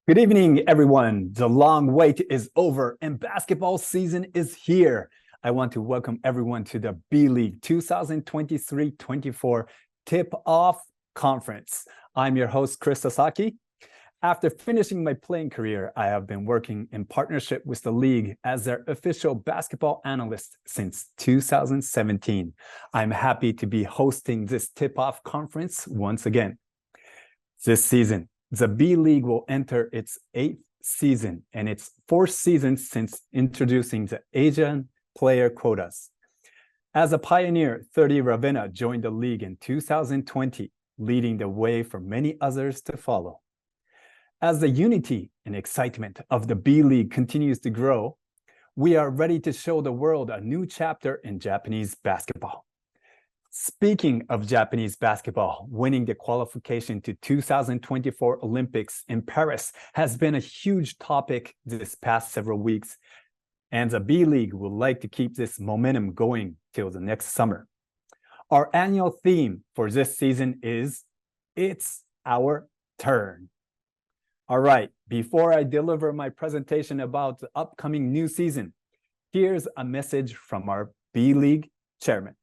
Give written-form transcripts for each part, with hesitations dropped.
Good evening, everyone. The long wait is over and basketball season is here. I want to welcome everyone to the B.League 2023-24 Tip-Off Conference. I'm your host, Chris Sasaki. After finishing my playing career, I have been working in partnership with the league as their official basketball analyst since 2017. I'm happy to be hosting this Tip-Off Conference once again. This season, the B.League will enter its 8th season and its 4th season since introducing the Asian player quotas. As a pioneer, 30 Ravenna joined the league in 2020, leading the way for many others to follow. As the unity and excitement of the B.League continues to grow, we are ready to show the world a new chapter in Japanese basketball. Speaking of Japanese basketball, winning the qualification to 2024 Olympics in Paris has been a huge topic this past several weeks, and the B.League would like to keep this momentum going till the next summer. Our annual theme for this season is, It's Our Turn. All right, before I deliver my presentation about the upcoming new season, here's a message from our B.League chairman.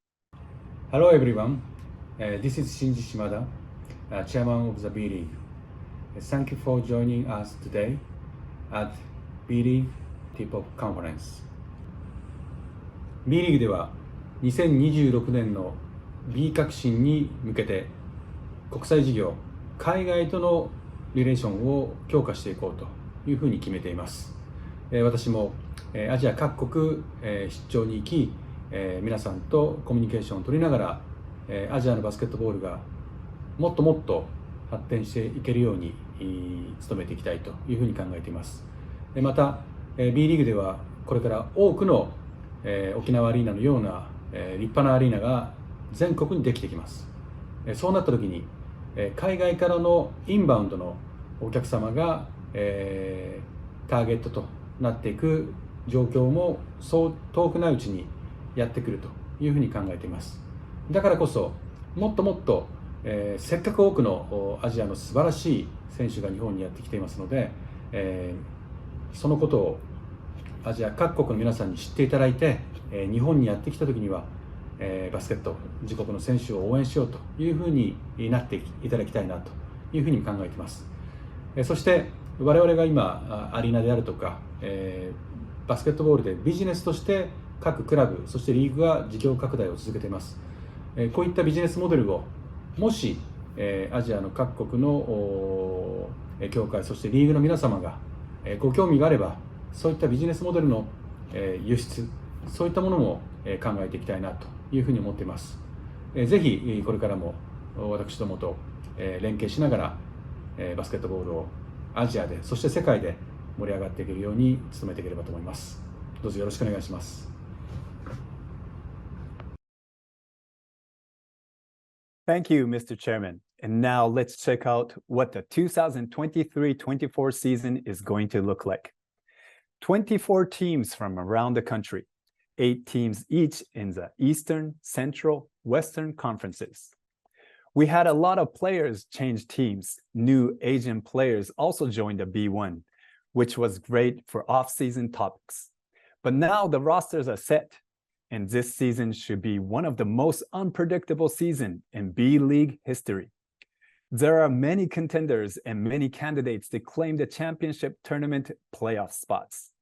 Hello everyone, this is Shinji Shimada, chairman of the B.League. Thank you for joining us today at B.League Tipoff Conference. B.League では2026年の B 革新に向けて国際事業、海外とのリレーションを強化していこうというふうに決めています。私もアジア各国出張に行き、皆さんとコミュニケーションを取りながら、アジアのバスケットボールがもっともっと発展していけるように努めていきたいというふうに考えています。また B リーグではこれから多くの沖縄アリーナのような立派なアリーナが全国にできてきます。そうなった時に海外からのインバウンドのお客様がターゲットとなっていく状況もそう遠くないうちにやってくるというふうに考えています。だからこそもっともっと、せっかく多くのアジアの素晴らしい選手が日本にやってきていますので、そのことをアジア各国の皆さんに知っていただいて、日本にやってきた時には、バスケット自国の選手を応援しようというふうになっていただきたいなというふうに考えています。そして我々が今アリーナであるとか、バスケットボールでビジネスとして各クラブ、そしてリーグが事業拡大を続けています。こういったビジネスモデルをもしアジアの各国の協会、そしてリーグの皆様がご興味があれば、そういったビジネスモデルの輸出、そういったものも考えていきたいなというふうに思っています。ぜひこれからも私どもと連携しながらバスケットボールをアジアで、そして世界で盛り上がっていけるように努めていければと思います。どうぞよろしくお願いします。Thank you, Mr. Chairman. And now let's check out what the 2023-24 season is going to look like. 24 teams from around the country, 8 teams each in the Eastern, Central, Western conferences. We had a lot of players change teams. New Asian players also joined the B1, which was great for off-season topics. But now the rosters are set, and this season should be one of the most unpredictable seasons in B.League history. There are many contenders and many candidates to claim the championship tournament playoff spots.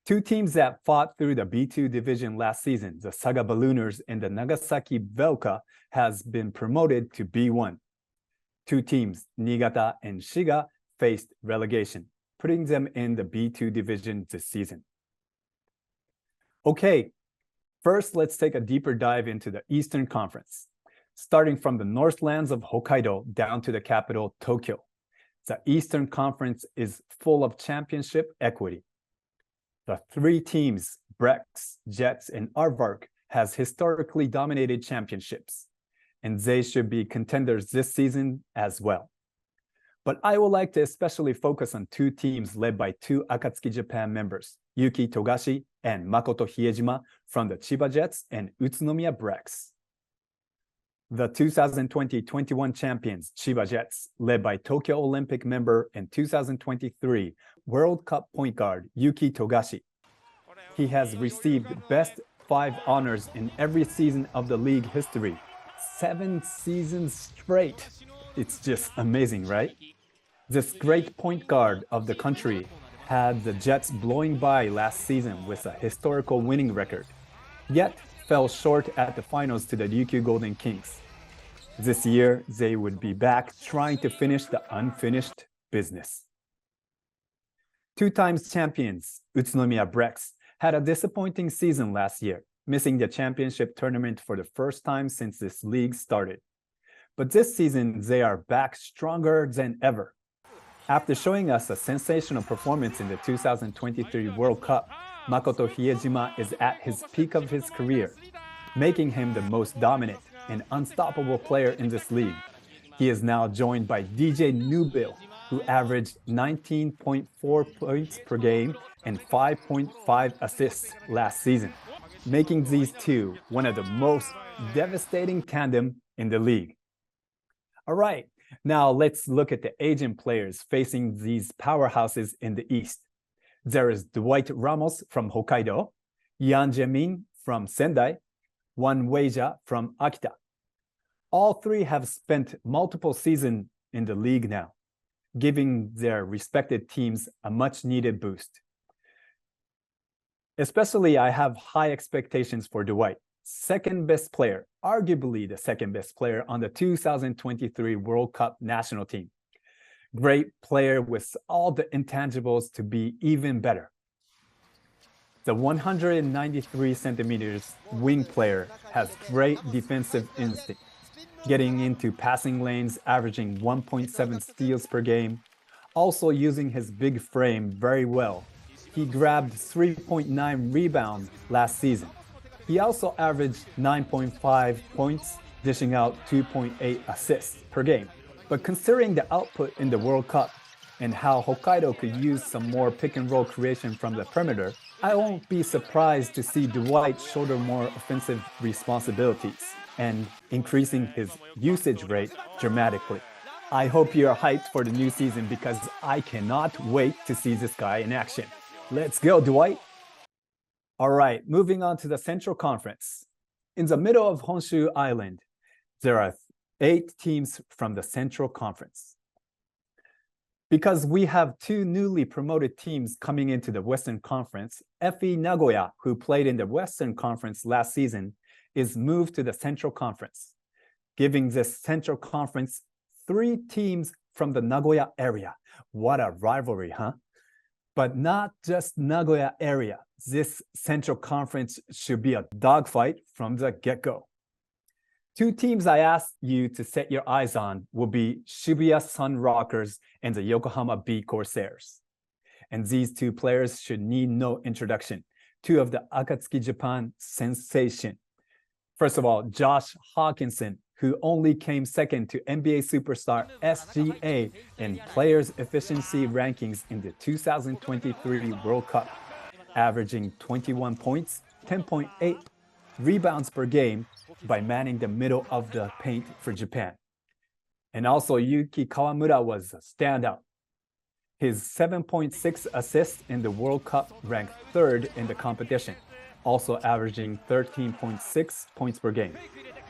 2 teams that fought through the B2 division last season, the Saga Ballooners and the Nagasaki Velka, has been promoted to B1. 2 teams, Niigata and Shiga, faced relegation, putting them in the B2 division this season. Okay, first let's take a deeper dive into the Eastern Conference. Starting from the Northlands of Hokkaido down to the capital, Tokyo. The Eastern Conference is full of championship equity. The 3 teams, Brex, Jets, and Aardvark, has historically dominated championships, and they should be contenders this season as well. But I would like to especially focus on 2 teams led by 2 Akatsuki Japan members, Yuki Togashi and Makoto Hiejima from the Chiba Jets and Utsunomiya Brex. The 2020-21 champions, Chiba Jets, led by Tokyo Olympic member and 2023 World Cup point guard, Yuki Togashi. He has received best 5 honors in every season of the league history. 7 seasons straight. It's just amazing, right? This great point guard of the country had the Jets blowing by last season with a historical winning record, yet fell short at the finals to the Ryukyu Golden Kings. This year, they would be back trying to finish the unfinished business. 2 times champions, Utsunomiya Brex, had a disappointing season last year, missing the championship tournament for the first time since this league started. But this season, they are back stronger than ever. After showing us a sensational performance in the 2023 World Cup, Makoto Hiejima is at his peak of his career, making him the most dominant and unstoppable player in this league. He is now joined by DJ Nubile, who averaged 19.4 points per game and 5.5 assists last season, making these two one of the most devastating tandem in the league. All right, now let's look at the Asian players facing these powerhouses in the East. There is Dwight Ramos from Hokkaido, Yan Jae-min from Sendai, Wan Weija from Akita. All 3 have spent multiple seasons in the league now, giving their respected teams a much-needed boost. Especially, I have high expectations for Dwight, second best player, arguably the second best player on the 2023 World Cup national team. Great player with all the intangibles to be even better. The 193 centimeters wing player has great defensive instinct, getting into passing lanes, averaging 1.7 steals per game, also using his big frame very well. He grabbed 3.9 rebounds last season. He also averaged 9.5 points, dishing out 2.8 assists per game. But considering the output in the World Cup and how Hokkaido could use some more pick and roll creation from the perimeter, I won't be surprised to see Dwight shoulder more offensive responsibilities and increasing his usage rate dramatically. I hope you're hyped for the new season because I cannot wait to see this guy in action. Let's go, Dwight. All right, moving on to the Central Conference. In the middle of Honshu Island, there are 8 teams from the Central Conference. Because we have 2 newly promoted teams coming into the Western Conference, FE Nagoya, who played in the Western Conference last season, is moved to the Central Conference, giving this Central Conference 3 teams from the Nagoya area. What a rivalry, huh? But not just Nagoya area. This Central Conference should be a dogfight from the get-go. 2 teams I asked you to set your eyes on will be Shibuya Sun Rockers and the Yokohama B Corsairs. And these 2 players should need no introduction. 2 of the Akatsuki Japan sensation. First of all, Josh Hawkinson, who only came second to NBA superstar SGA in players' efficiency rankings in the 2023 World Cup, averaging 21 points, 10.8 rebounds per game by manning the middle of the paint for Japan. And also Yuki Kawamura was a standout. His 7.6 assists in the World Cup ranked 3rd in the competition, also averaging 13.6 points per game,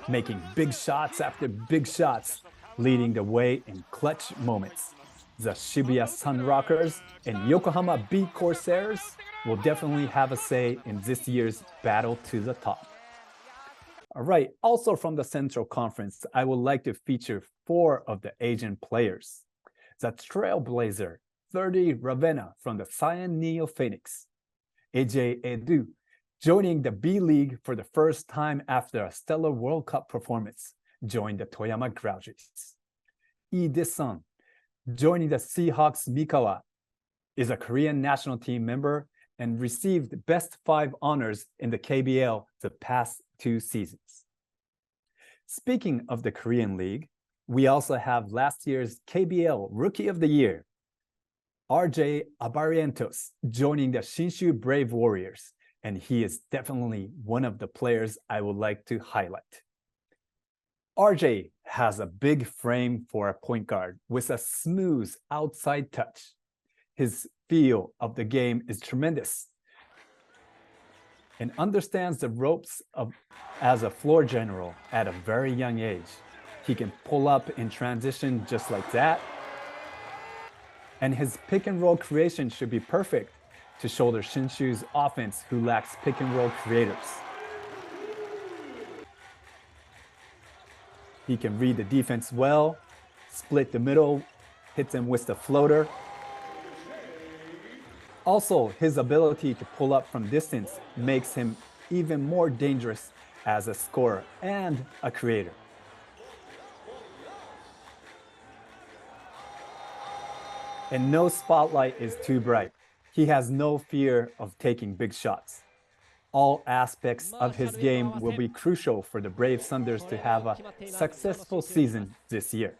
making big shots after big shots, leading the way in clutch moments. The Shibuya Sun Rockers and Yokohama B Corsairs will definitely have a say in this year's battle to the top. All right, also from the Central Conference, I would like to feature 4 of the Asian players. The Trailblazer, 30 Ravenna from the Cyan Neo Phoenix. AJ Edu, joining the B.League for the first time after a stellar World Cup performance, joined the Toyama Grouches. Lee Desun, joining the Seahawks Mikawa, is a Korean national team member and received best 5 honors in the KBL the past 2 seasons. Speaking of the Korean League, we also have last year's KBL Rookie of the Year, RJ Abarrientos, joining the Shinshu Brave Warriors, and he is definitely one of the players I would like to highlight. RJ has a big frame for a point guard with a smooth outside touch. His feel of the game is tremendous and understands the ropes as a floor general at a very young age. He can pull up in transition just like that. And his pick and roll creation should be perfect to shoulder Shinshu's offense, who lacks pick and roll creators. He can read the defense well, split the middle, hits him with the floater. Also, his ability to pull up from distance makes him even more dangerous as a scorer and a creator. And no spotlight is too bright. He has no fear of taking big shots. All aspects of his game will be crucial for the Brave Thunders to have a successful season this year.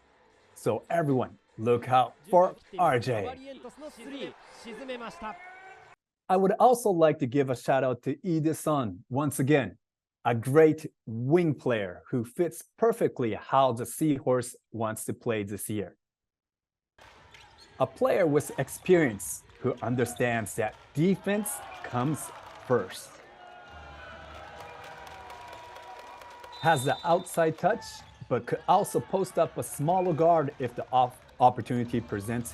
So everyone, look out for RJ. I would also like to give a shout out to Ide-san once again, a great wing player who fits perfectly how the Seahorse wants to play this year. A player with experience who understands that defense comes first. Has the outside touch, but could also post up a smaller guard if the opportunity presents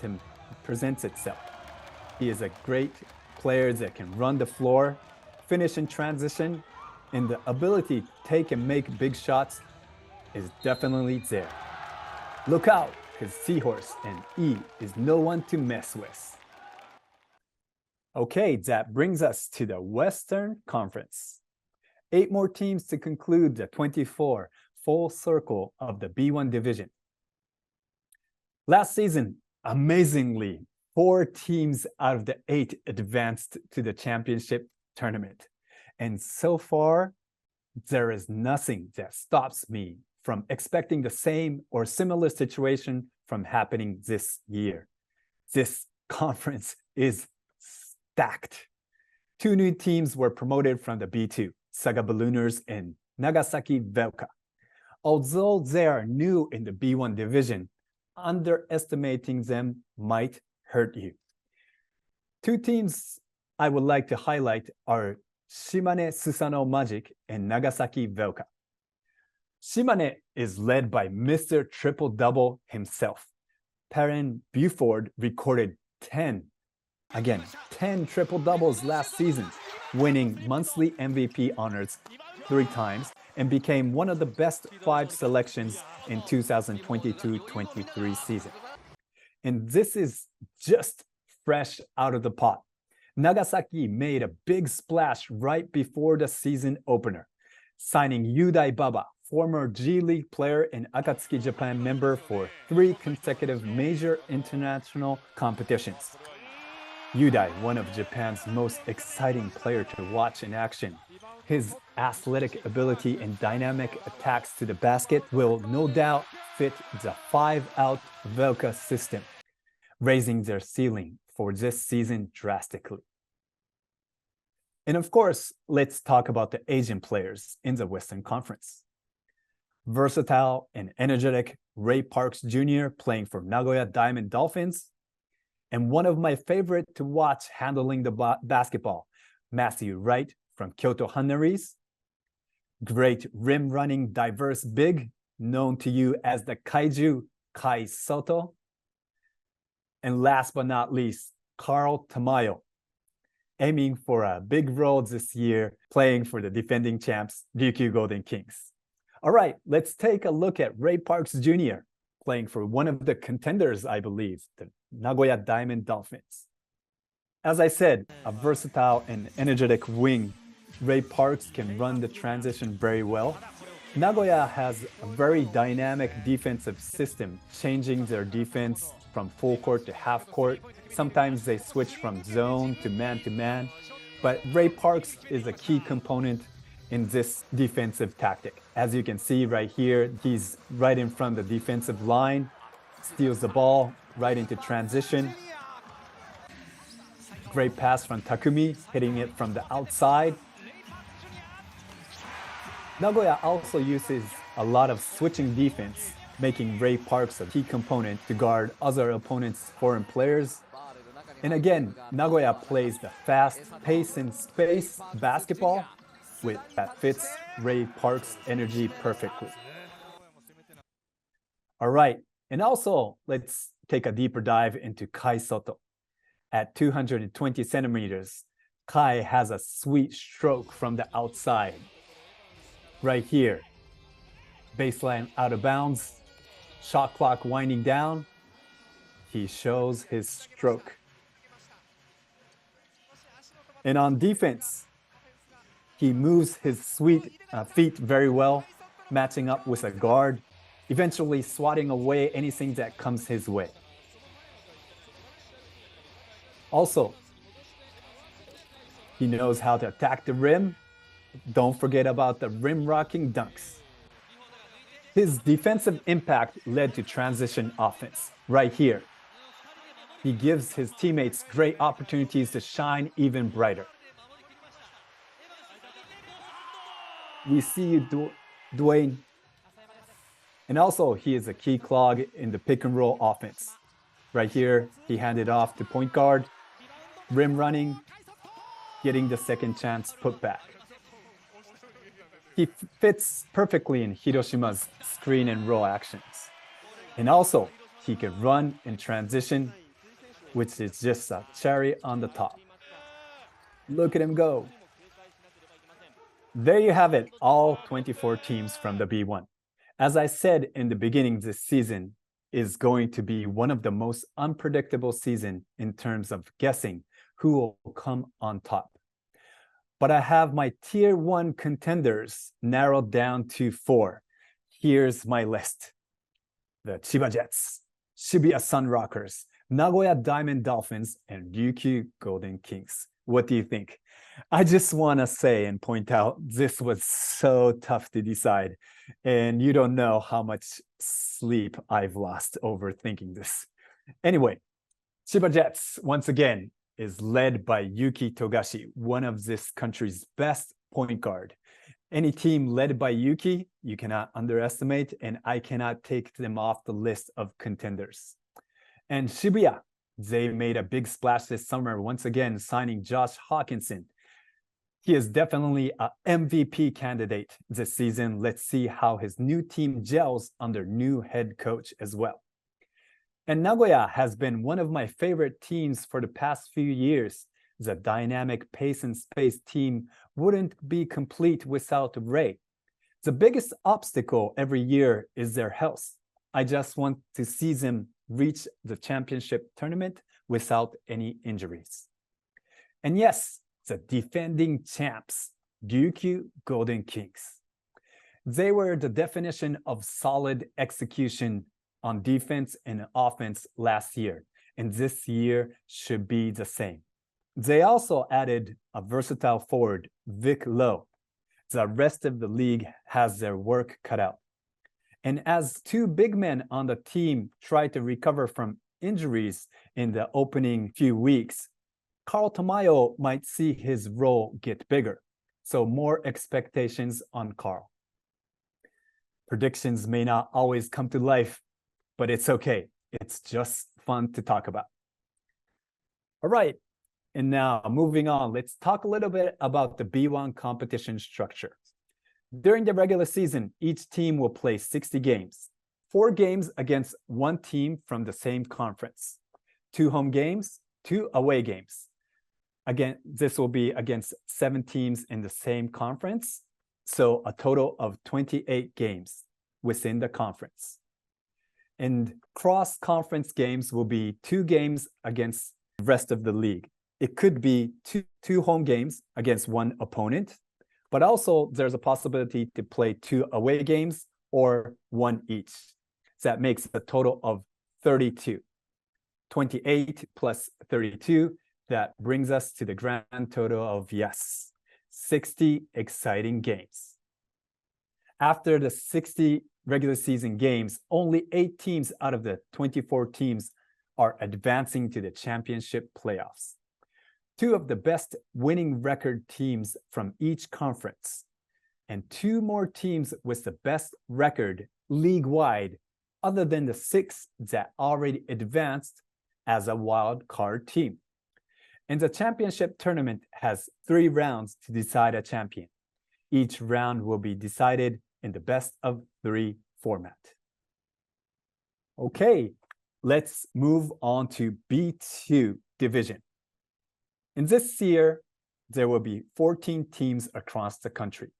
itself. He is a great player that can run the floor, finish in transition, and the ability to take and make big shots is definitely there. Look out, because Seahorse and E is no one to mess with. Okay, that brings us to the Western Conference. 8 more teams to conclude the 24 full circle of the B1 division. Last season, amazingly, 4 teams out of the 8 advanced to the championship tournament. And so far, there is nothing that stops me from expecting the same or similar situation from happening this year. This conference is stacked. 2 new teams were promoted from the B2, Saga Ballooners and Nagasaki Velka. Although they are new in the B1 division, underestimating them might hurt you. 2 teams I would like to highlight are Shimane Susano Magic and Nagasaki Velka. Shimane is led by Mr. Triple-Double himself. Perrin Buford recorded 10 triple-doubles last season, winning monthly MVP honors 3 times and became one of the best 5 selections in 2022-23 season. And this is just fresh out of the pot. Nagasaki made a big splash right before the season opener, signing Yudai Baba, former G.League player and Akatsuki Japan member, for 3 consecutive major international competitions. Yudai, one of Japan's most exciting players to watch in action. His athletic ability and dynamic attacks to the basket will no doubt fit the 5-out Velka system, raising their ceiling for this season drastically. And of course, let's talk about the Asian players in the Western Conference. Versatile and energetic Ray Parks Jr. playing for Nagoya Diamond Dolphins, and one of my favorite to watch handling the basketball, Matthew Wright from Kyoto Hannaries. Great rim-running diverse big, known to you as the Kaiju Kai Soto. And last but not least, Carl Tamayo, aiming for a big role this year, playing for the defending champs, Ryukyu Golden Kings. All right, let's take a look at Ray Parks Jr., playing for one of the contenders, I believe, the Nagoya Diamond Dolphins. As I said, a versatile and energetic wing, Ray Parks can run the transition very well. Nagoya has a very dynamic defensive system, changing their defense from full court to half court. Sometimes they switch from zone to man, but Ray Parks is a key component in this defensive tactic. As you can see right here, he's right in front of the defensive line, steals the ball right into transition. Great pass from Takumi, hitting it from the outside. Nagoya also uses a lot of switching defense, making Ray Parks a key component to guard other opponents' foreign players. And again, Nagoya plays the fast pace and space basketball that fits Ray Parks' energy perfectly. All right, and also let's take a deeper dive into Kai Soto. At 220 centimeters, Kai has a sweet stroke from the outside. Right here, baseline out of bounds, shot clock winding down, he shows his stroke. And on defense, he moves his sweet feet very well, matching up with a guard, eventually swatting away anything that comes his way. Also, he knows how to attack the rim. Don't forget about the rim-rocking dunks. His defensive impact led to transition offense right here. He gives his teammates great opportunities to shine even brighter. We see you, Dwayne. And also, he is a key clog in the pick and roll offense. Right here, he handed off to point guard, rim running, getting the second chance put back. He fits perfectly in Hiroshima's screen and roll actions. And also, he can run in transition, which is just a cherry on the top. Look at him go. There you have it, all 24 teams from the B1. As I said in the beginning, this season is going to be one of the most unpredictable seasons in terms of guessing who will come on top. But I have my tier 1 contenders narrowed down to 4. Here's my list. The Chiba Jets, Shibuya Sun Rockers, Nagoya Diamond Dolphins, and Ryukyu Golden Kings. What do you think? I just want to say and point out this was so tough to decide, and you don't know how much sleep I've lost over thinking this. Anyway, Chiba Jets, once again, is led by Yuki Togashi, one of this country's best point guard. Any team led by Yuki, you cannot underestimate, and I cannot take them off the list of contenders. And Shibuya, they made a big splash this summer, once again signing Josh Hawkinson. He is definitely an MVP candidate this season. Let's see how his new team gels under new head coach as well. And Nagoya has been one of my favorite teams for the past few years. The dynamic pace and space team wouldn't be complete without Ray. The biggest obstacle every year is their health. I just want to see them reach the championship tournament without any injuries. And yes, the defending champs, Ryukyu Golden Kings. They were the definition of solid execution on defense and offense last year, and this year should be the same. They also added a versatile forward, Vic Lowe. The rest of the league has their work cut out. And as 2 big men on the team try to recover from injuries in the opening few weeks, Carl Tamayo might see his role get bigger. So more expectations on Carl. Predictions may not always come to life, but it's okay. It's just fun to talk about. All right, and now moving on, let's talk a little bit about the B1 competition structure. During the regular season, each team will play 60 games, 4 games against 1 team from the same conference, 2 home games, 2 away games. Again, this will be against 7 teams in the same conference, so a total of 28 games within the conference. And cross-conference games will be 2 games against the rest of the league. It could be two home games against 1 opponent, but also there's a possibility to play 2 away games or 1 each. So that makes a total of 32. 28 plus 32, that brings us to the grand total of, yes, 60 exciting games. After the 60 regular season games, only 8 teams out of the 24 teams are advancing to the championship playoffs. 2 of the best winning record teams from each conference, and 2 more teams with the best record league-wide, other than the 6 that already advanced as a wild card team. And the championship tournament has 3 rounds to decide a champion. Each round will be decided in the best of 3 format. Okay, let's move on to B2 division. In this year, there will be 14 teams across the country.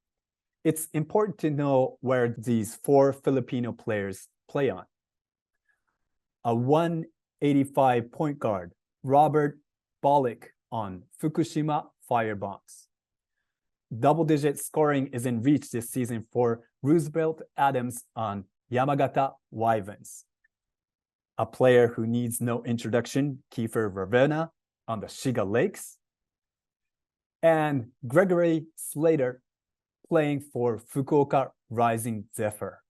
It's important to know where these 4 Filipino players play on. A 185 point guard, Robert Bolick on Fukushima Firebombs. Double-digit scoring is in reach this season for Roosevelt Adams on Yamagata Wyverns. A player who needs no introduction, Kiefer Ravenna on the Shiga Lakes. And Gregory Slater playing for Fukuoka Rising Zephyr.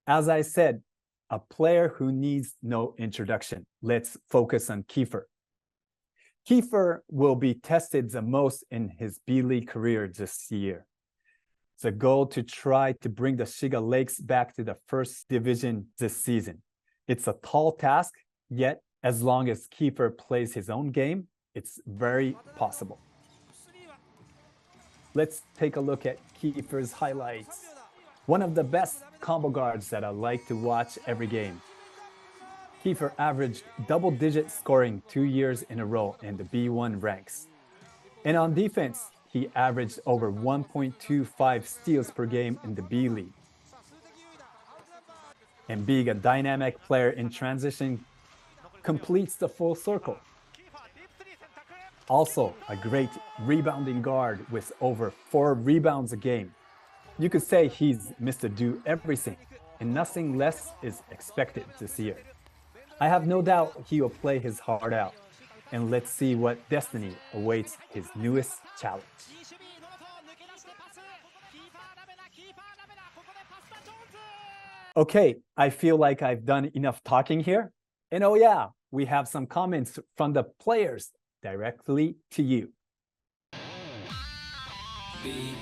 As I said, a player who needs no introduction. Let's focus on Kiefer. Kiefer will be tested the most in his B.League career this year. The goal to try to bring the Shiga Lakes back to the first division this season. It's a tall task, yet as long as Kiefer plays his own game, it's very possible. Let's take a look at Kiefer's highlights. One of the best combo guards that I like to watch every game. Kiefer averaged double-digit scoring 2 years in a row in the B1 ranks. And on defense, he averaged over 1.25 steals per game in the B-League. And being a dynamic player in transition completes the full circle. Also, a great rebounding guard with over 4 rebounds a game. You could say he's Mr. Do Everything, and nothing less is expected this year. I have no doubt he will play his heart out, and let's see what destiny awaits his newest challenge. Okay, I feel like I've done enough talking here. And oh yeah, we have some comments from the players directly to you. B.League.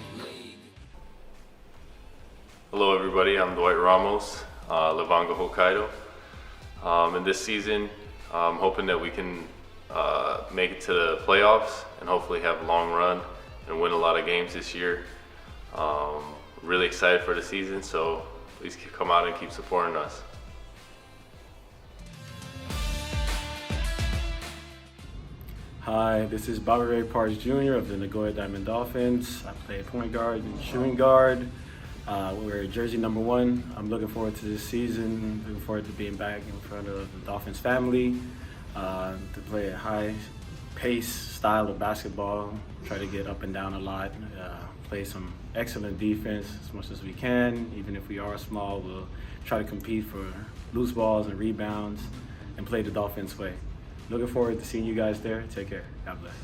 Hello everybody, I'm Dwight Ramos, Livanga, Hokkaido. In this season, I'm hoping that we can make it to the playoffs and hopefully have a long run and win a lot of games this year. Really excited for the season, so please come out and keep supporting us. Hi, this is Bobby Ray Parks Jr. of the Nagoya Diamond Dolphins. I play point guard and shooting guard. We're jersey number 1. I'm looking forward to this season, looking forward to being back in front of the Dolphins family, to play a high pace style of basketball, try to get up and down a lot, play some excellent defense as much as we can. Even if we are small, we'll try to compete for loose balls and rebounds and play the Dolphins way. Looking forward to seeing you guys there. Take care. God bless.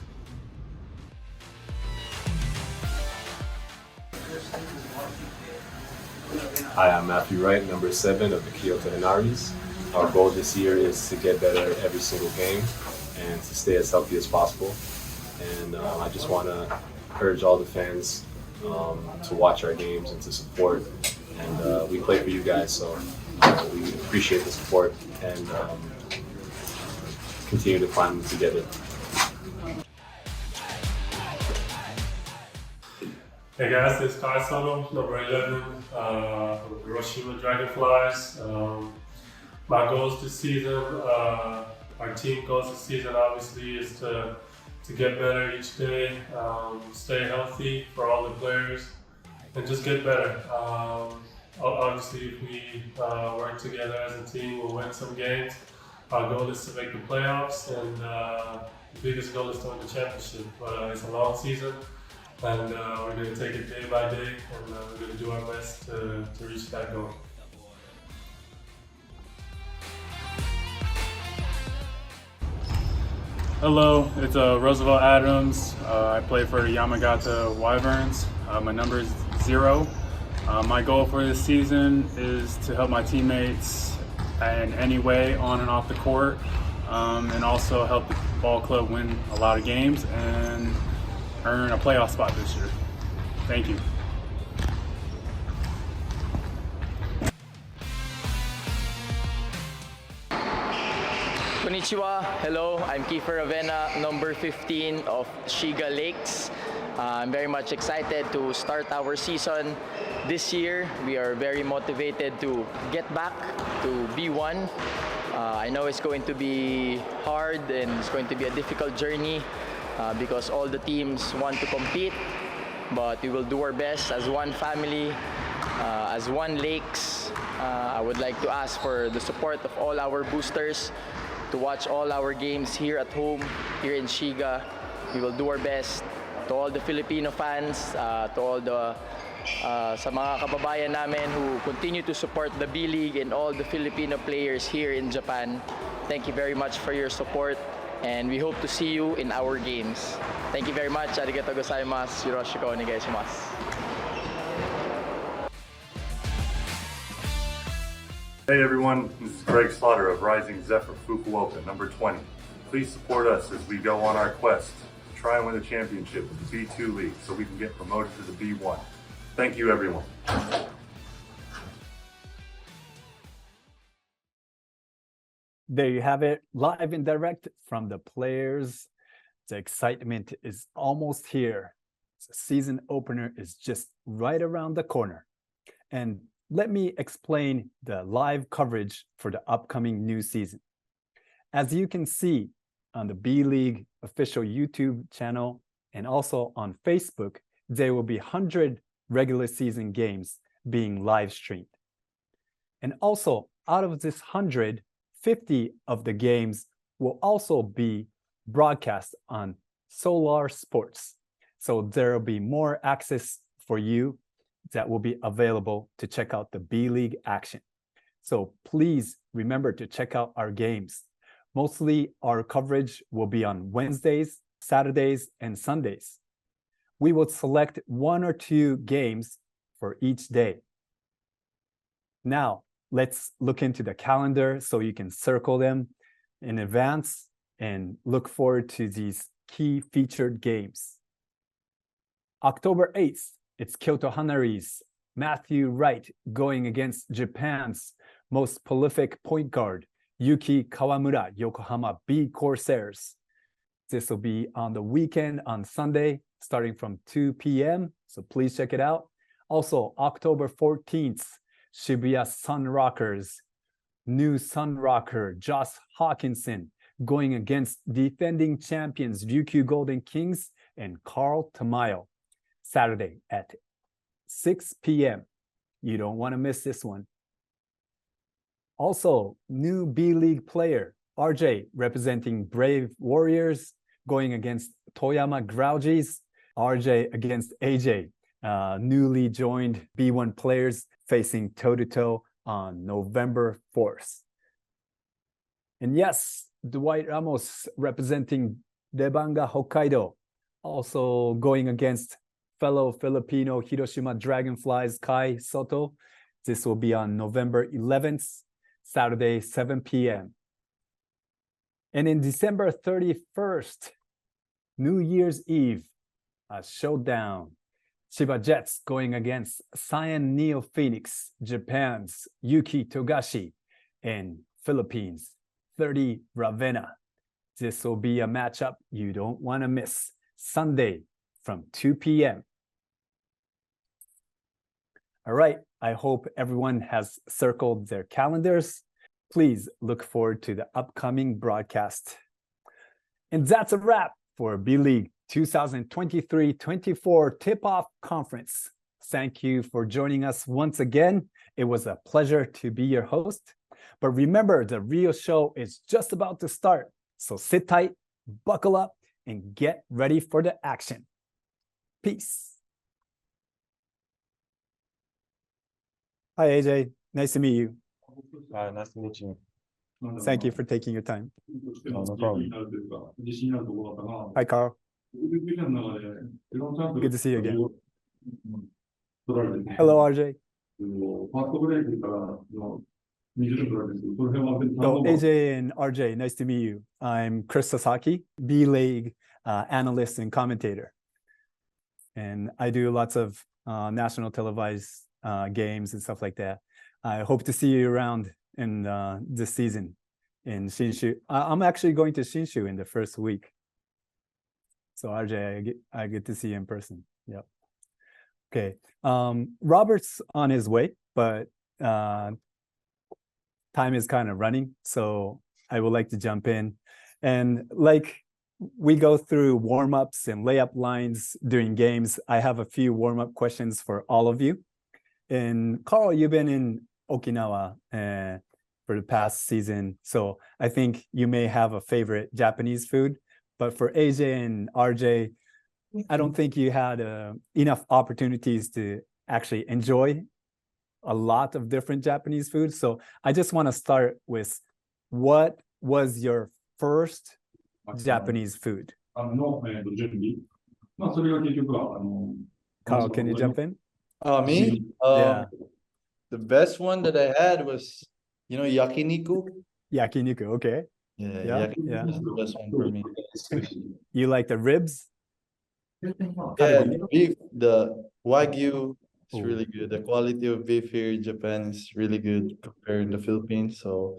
Hi, I'm Matthew Wright, number 7 of the Kyoto Inaris. Our goal this year is to get better every single game and to stay as healthy as possible. And I just want to encourage all the fans to watch our games and to support. And we play for you guys, so we appreciate the support and continue to climb together. Hey guys, this is Kai Soto, number 11 of Hiroshima Dragonflies. My goals this season, our team goals this season obviously is to get better each day, stay healthy for all the players, and just get better. Obviously, if we work together as a team, we'll win some games. Our goal is to make the playoffs, and the biggest goal is to win the championship. But it's a long season, and we're going to take it day by day, and we're going to do our best to reach that goal. Hello, it's Roosevelt Adams. I play for Yamagata Wyverns. My number is 0. My goal for this season is to help my teammates in any way on and off the court, and also help the ball club win a lot of games and earn a playoff spot this year. Thank you. Konnichiwa. Hello, I'm Kiefer Ravenna, number 15 of Shiga Lakes. I'm very much excited to start our season this year. We are very motivated to get back to B1. I know it's going to be hard and it's going to be a difficult journey because all the teams want to compete, but we will do our best as one family, as one Lakes. I would like to ask for the support of all our boosters to watch all our games here at home, here in Shiga. We will do our best. To all the Filipino fans, to all the sa mga kababayan namin who continue to support the B.League and all the Filipino players here in Japan, thank you very much for your support, and we hope to see you in our games. Thank you very much. Arigatou gozaimasu. Yoroshiku onegai shimasu. Hey everyone, this is Greg Slaughter of Rising Zephyr Fukuoka, number 20. Please support us as we go on our quest to try and win the championship with the B2 League so we can get promoted to the B1. Thank you everyone. There you have it, live and direct from the players. The excitement is almost here. The season opener is just right around the corner. And let me explain the live coverage for the upcoming new season. As you can see on the B.League official YouTube channel and also on Facebook, there will be 100 regular season games being live streamed. And also, out of this 100, 50 of the games will also be broadcast on Solar Sports. So there will be more access for you that will be available to check out the B.League action. So please remember to check out our games. Mostly our coverage will be on Wednesdays, Saturdays, and Sundays. We will select 1 or 2 games for each day. Now, let's look into the calendar so you can circle them in advance and look forward to these key featured games. October 8th, it's Kyoto Hanaris, Matthew Wright going against Japan's most prolific point guard, Yuki Kawamura, Yokohama B Corsairs. This will be on the weekend on Sunday, starting from 2 p.m., so please check it out. Also, October 14th, Shibuya Sun Rockers, new Sun Rocker, Josh Hawkinson, going against defending champions, Ryukyu Golden Kings and Carl Tamayo. Saturday at 6 p.m. You don't want to miss this one. Also, new B.League player, RJ, representing Brave Warriors, going against Toyama Grougies. RJ against AJ, newly joined B1 players facing toe-to-toe on November 4th. And yes, Dwight Ramos representing Debanga Hokkaido, also going against fellow Filipino Hiroshima Dragonflies Kai Soto. This will be on November 11th, Saturday, 7 p.m. And in December 31st, New Year's Eve, a showdown. Chiba Jets going against Cyan Neo Phoenix, Japan's Yuki Togashi, and Philippines, 30 Ravenna. This will be a matchup you don't want to miss. Sunday from 2 p.m. All right, I hope everyone has circled their calendars. Please look forward to the upcoming broadcast. And that's a wrap for B.League 2023-24 Tip-Off Conference. Thank you for joining us once again. It was a pleasure to be your host. But remember, the real show is just about to start. So sit tight, buckle up, and get ready for the action. Peace. Hi, AJ. Nice to meet you. Nice to meet you. Thank you for taking your time. No problem. Hi, Carl. Good to see you again. Hello, RJ. So, AJ and RJ, nice to meet you. I'm Chris Sasaki, B.League analyst and commentator. And I do lots of national televised games and stuff like that. I hope to see you around in this season. in Shinshu. I'm actually going to Shinshu in the first week. So RJ, I get to see you in person. Yep. Okay. Robert's on his way, but time is kind of running, so I would like to jump in. And like we go through warm-ups and layup lines during games, I have a few warm-up questions for all of you. And Carl, you've been in Okinawa for the past season, so I think you may have a favorite Japanese food. But for AJ and RJ, I don't think you had enough opportunities to actually enjoy a lot of different Japanese food. So I just want to start with, what was your first Japanese food? Carl, can you jump in? Me? Yeah. The best one that I had was, yakiniku. Yakiniku, okay. Yeah, Yeah, yakiniku yeah. is the best one for me. You like the ribs? Yeah, the beef, the Wagyu, it's Oh. really good. The quality of beef here in Japan is really good compared to the Philippines. So,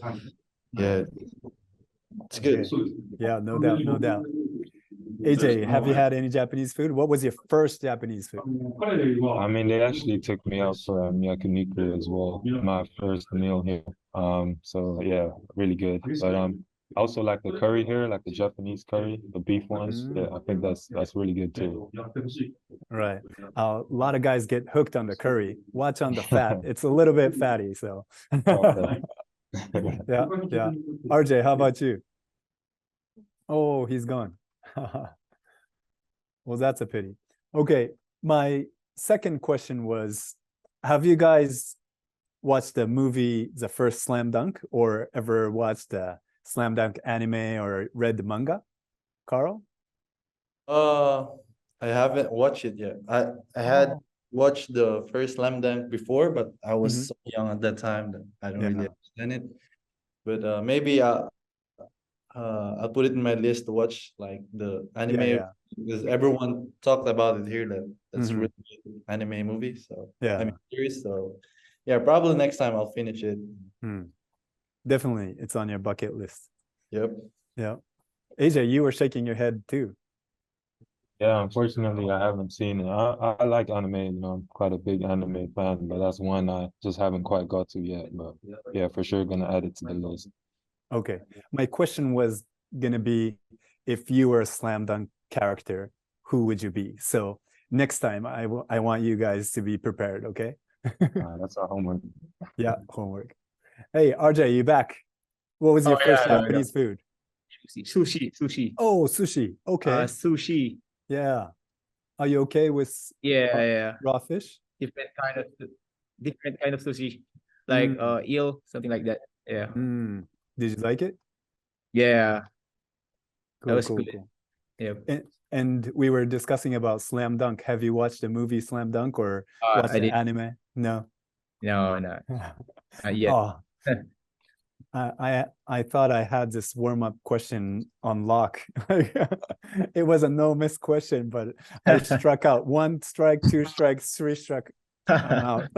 yeah, it's good. Okay. Yeah, no doubt, no doubt. AJ, have you had any Japanese food? What was your first Japanese food? I mean, they actually took me out for yakiniku as well, my first meal here. So yeah, really good. But I also like the curry here, like the Japanese curry, the beef ones. Yeah, I think that's really good too. Right. A lot of guys get hooked on the curry. Watch on the fat. It's a little bit fatty, so. Yeah, yeah. RJ, how about you? Oh, he's gone. Well, that's a pity. Okay, my second question was, have you guys watched the movie The First Slam Dunk, or ever watched the Slam Dunk anime or read the manga? Carl? I haven't watched it yet. I had watched the first Slam Dunk before, but I was so young at that time that I don't really understand it. But maybe I'll put it in my list to watch, like the anime, because everyone talked about it here, that's a really good anime movie. So I'm curious. So yeah, probably next time I'll finish it. Definitely, it's on your bucket list. Yep. Yeah. AJ, you were shaking your head too. Yeah, unfortunately, I haven't seen it. I like anime, I'm quite a big anime fan, but that's one I just haven't quite got to yet. But yeah, for sure, gonna add it to the list. Okay. My question was gonna be, if you were a slam dunk character, who would you be? So next time, I want you guys to be prepared, okay? That's our homework. Yeah, homework. Hey, RJ, you back? What was your first Japanese food? Sushi. Oh, sushi. Okay. Sushi. Yeah. Are you okay with raw fish? Different kind of sushi, like eel, something like that. Yeah. Did you like it? Yeah. Cool, that was cool, good. cool. Yeah. And we were discussing about Slam Dunk. Have you watched the movie Slam Dunk or watched the anime? No. No, not yet. Oh. I thought I had this warm-up question on lock. It was a no-miss question, but I struck out. 1 strike, 2 strikes, 3 strike. I'm out.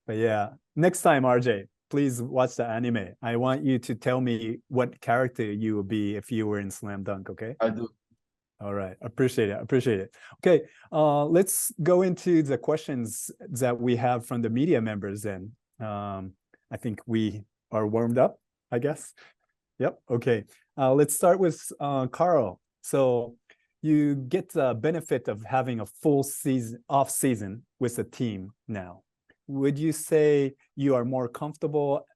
But yeah, next time, RJ, please watch the anime. I want you to tell me what character you would be if you were in Slam Dunk, okay? I do. All right, appreciate it. Okay, let's go into the questions that we have from the media members then. I think we are warmed up, I guess. Yep, okay. Let's start with Carl. So you get the benefit of having a full season, off season with the team now. Would you say you are more comfortable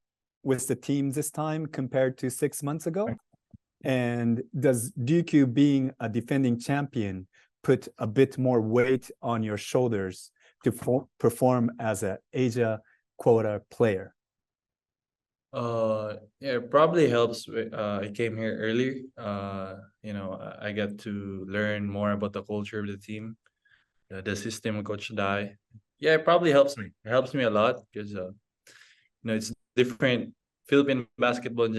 with the team this time compared to 6 months ago? And does Ryukyu being a defending champion put a bit more weight on your shoulders to perform as an Asia quota player? Yeah, it probably helps. I came here early. I get to learn more about the culture of the team, the system of Coach Dai. Yeah, it probably helps me. It helps me a lot because it's different. Philippine basketball and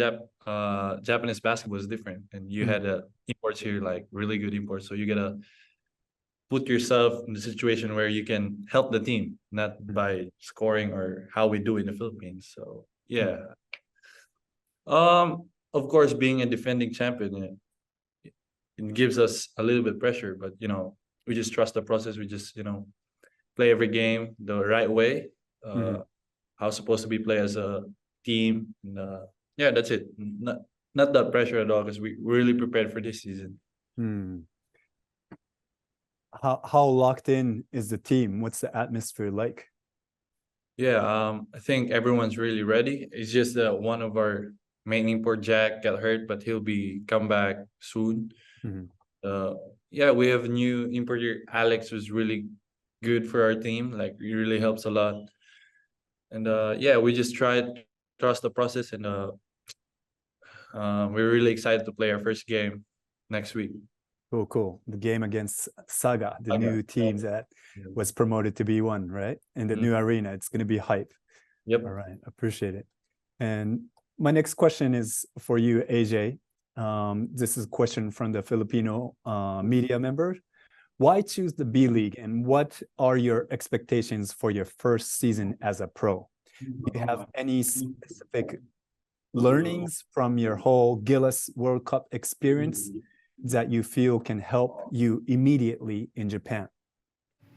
Japanese basketball is different, and you had imports here, like really good imports. So you gotta put yourself in the situation where you can help the team, not by scoring or how we do in the Philippines. So yeah. Of course, being a defending champion, it gives us a little bit pressure, but we just trust the process. We just play every game the right way. How supposed to be play as a team. And, yeah, that's it. Not that pressure at all because we're really prepared for this season. How locked in is the team? What's the atmosphere like? Yeah, I think everyone's really ready. It's just that one of our main import Jack got hurt, but he'll be come back soon. Yeah, we have a new importer Alex, who's really good for our team. Like, he really helps a lot. And yeah, we just trust the process, and we're really excited to play our first game next week. Cool. The game against Saga, the new team that was promoted to B1, right? In the new arena, it's going to be hype. Yep. All right, appreciate it. And my next question is for you, AJ. This is a question from the Filipino media member. Why choose the B.League, and what are your expectations for your first season as a pro? Do you have any specific learnings from your whole Gillis World Cup experience that you feel can help you immediately in Japan?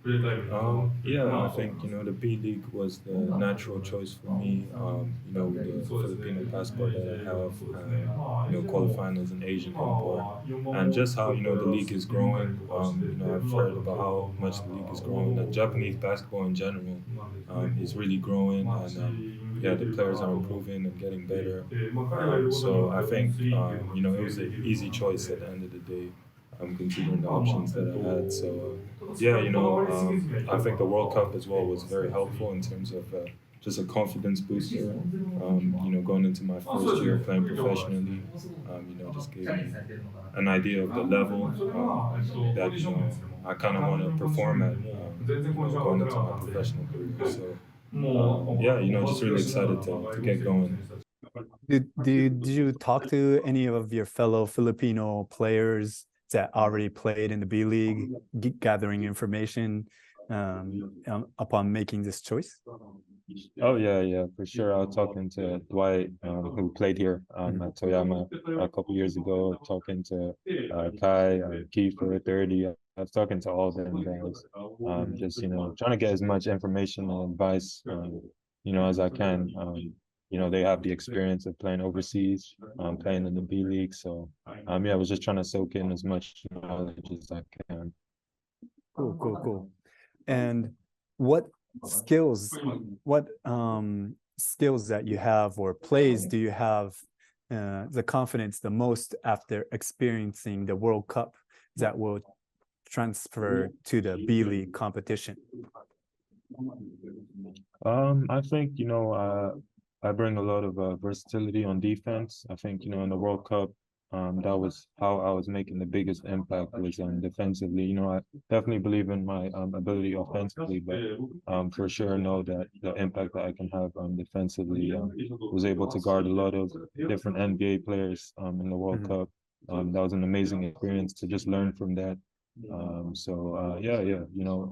Yeah, I think the B.League was the natural choice for me. With the Filipino passport that I have, qualifying as an Asian import, and just how the league is growing. I've heard about how much the league is growing. That Japanese basketball in general is really growing, and yeah, the players are improving and getting better. So I think it was an easy choice at the end of the day. Considering the options that I had. So yeah, I think the World Cup as well was very helpful in terms of just a confidence booster. Going into my first year playing professionally, just gave me an idea of the level that I kind of want to perform at going into my professional career. So yeah, just really excited to get going. Did you talk to any of your fellow Filipino players that already played in the B.League, gathering information upon making this choice? Oh yeah, for sure. I was talking to Dwight, who played here at Toyama a couple years ago. Talking to Kai, Kiefer, 30. I was talking to all of them guys. Just trying to get as much information and advice, as I can. They have the experience of playing overseas, playing in the B.League. So I was just trying to soak in as much knowledge as I can. Cool. And what skills that you have, or plays do you have the confidence the most after experiencing the World Cup that will transfer to the B.League competition? I think I bring a lot of versatility on defense. I think in the World Cup, that was how I was making the biggest impact, was defensively. I definitely believe in my ability offensively, but for sure know that the impact that I can have defensively. Was able to guard a lot of different NBA players in the World Cup. That was an amazing experience to just learn from that.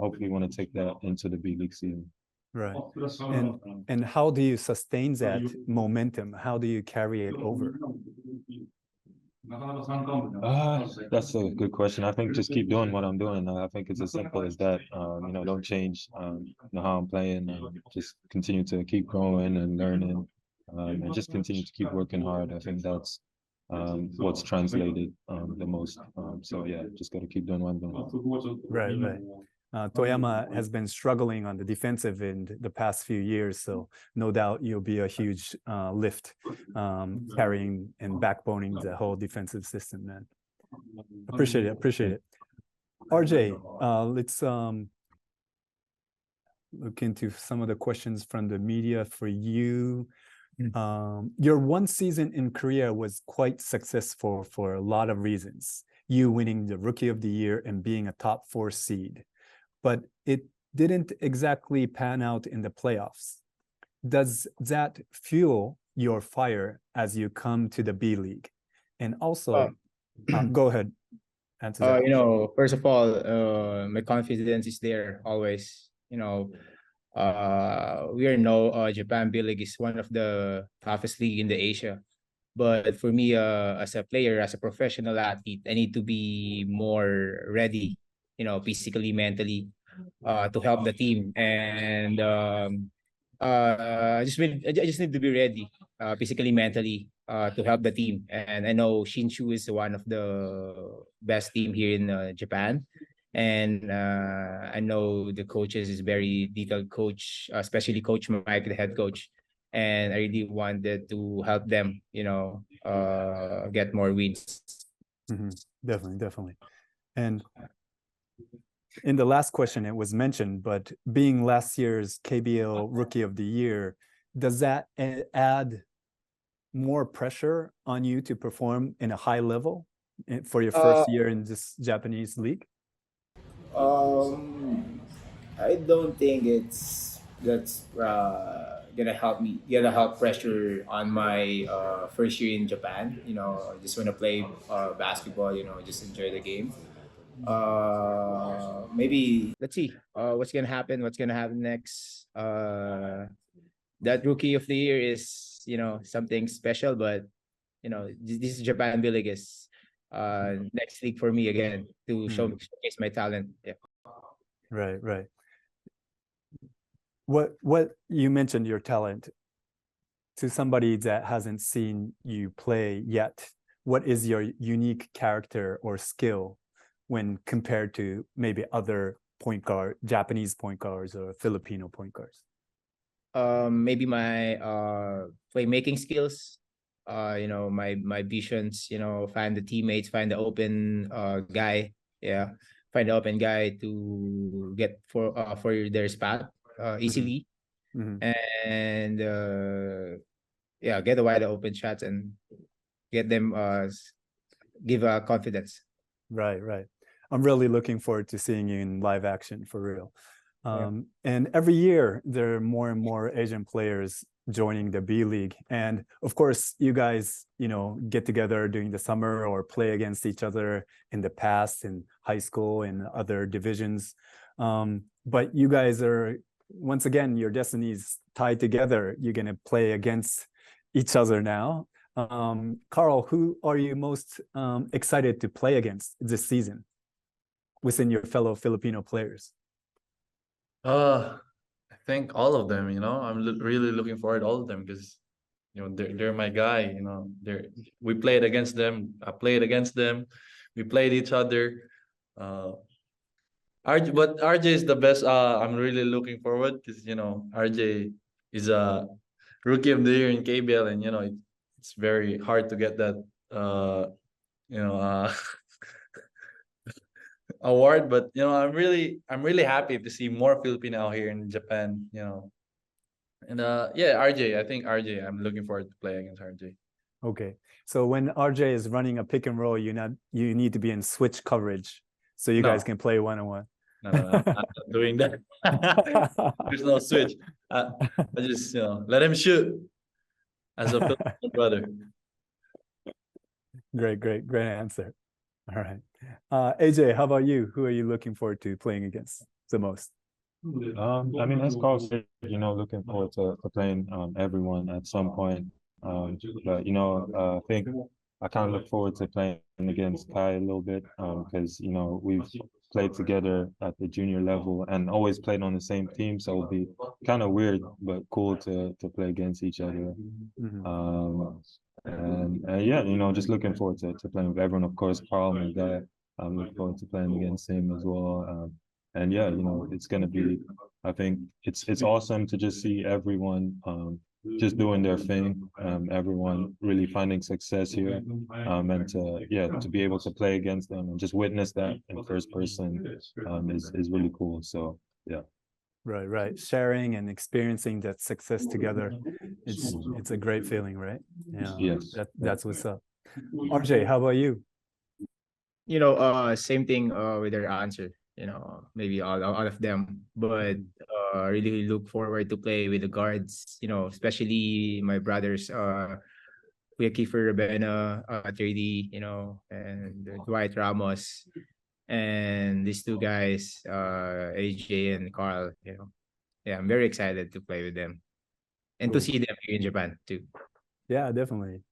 Hopefully want to take that into the B.League season. Right. And how do you sustain that momentum? How do you carry it over? That's a good question. I think just keep doing what I'm doing. I think it's as simple as that. Don't change how I'm playing. Just continue to keep growing and learning, and just continue to keep working hard. I think that's what's translated the most. So yeah, just got to keep doing what I'm doing. Right. Toyama has been struggling on the defensive end the past few years, so no doubt you'll be a huge lift, carrying and backboning the whole defensive system, man. Appreciate it. RJ, let's look into some of the questions from the media for you. Your one season in Korea was quite successful for a lot of reasons. You winning the Rookie of the Year and being a top 4 seed. But it didn't exactly pan out in the playoffs. Does that fuel your fire as you come to the B.League? And also, go ahead. Answer that. First of all, my confidence is there always. We Japan B.League is one of the toughest league in the Asia. But for me, as a player, as a professional athlete, I need to be more ready, physically, mentally, to help the team. And I just need to be ready, physically, mentally, to help the team. And I know Shinshu is one of the best team here in Japan. And I know the coaches is very detailed coach, especially Coach Mike, the head coach. And I really wanted to help them, get more wins. Definitely. And in the last question, it was mentioned, but being last year's KBL Rookie of the Year, does that add more pressure on you to perform in a high level for your first year in this Japanese league? I don't think that's gonna help pressure on my first year in Japan. I just wanna play basketball. Just enjoy the game. Maybe let's see what's gonna happen. What's gonna happen next? That Rookie of the Year is something special, but this is Japan B.League is next league for me again to showcase my talent. Yeah. Right. What you mentioned your talent to somebody that hasn't seen you play yet. What is your unique character or skill when compared to maybe other Japanese point guards or Filipino point guards? Maybe my playmaking skills. My visions. Find the teammates, find the open guy. Yeah, find the open guy to get for their spot easily, and get the wide open shots and get them give confidence. Right. I'm really looking forward to seeing you in live action for real. And every year there are more and more Asian players joining the B.League, and of course you guys get together during the summer or play against each other in the past in high school and other divisions, but you guys are, once again, your destinies tied together. You're going to play against each other now. Carl, who are you most excited to play against this season within your fellow Filipino players? I think all of them. I'm really looking forward to all of them because they're my guy. We played against them. I played against them. We played each other. But RJ is the best. I'm really looking forward because RJ is a Rookie of the Year in KBL, and it's very hard to get that award. But I'm really happy to see more Filipino out here in Japan. And RJ. I think RJ. I'm looking forward to playing against RJ. Okay, so when RJ is running a pick and roll, you need to be in switch coverage so you guys can play one-on-one. No, I'm not doing that. There's no switch. I just let him shoot as a Filipino brother. Great answer. All right, AJ, how about you? Who are you looking forward to playing against the most? I mean, as Carl said, looking forward to playing everyone at some point. But I think I kind of look forward to playing against Kai a little bit because we've played together at the junior level and always played on the same team, so it'll be kind of weird but cool to play against each other. And just looking forward to playing with everyone. Of course, Carl, my dad, I'm looking forward to playing against him as well. And it's gonna be. I think it's awesome to just see everyone just doing their thing. Everyone really finding success here, and to be able to play against them and just witness that in first person is really cool. So yeah. Right. Sharing and experiencing that success together, it's a great feeling, right? Yeah. Yes. That's what's up. RJ, how about you? Same thing with their answer. Maybe all of them, but really look forward to play with the guards. Especially my brothers, Kuya Kiefer Rabena, 3D, and Dwight Ramos, and these two guys, AJ and Carl. I'm very excited to play with them and to see them here in Japan too. Yeah, definitely.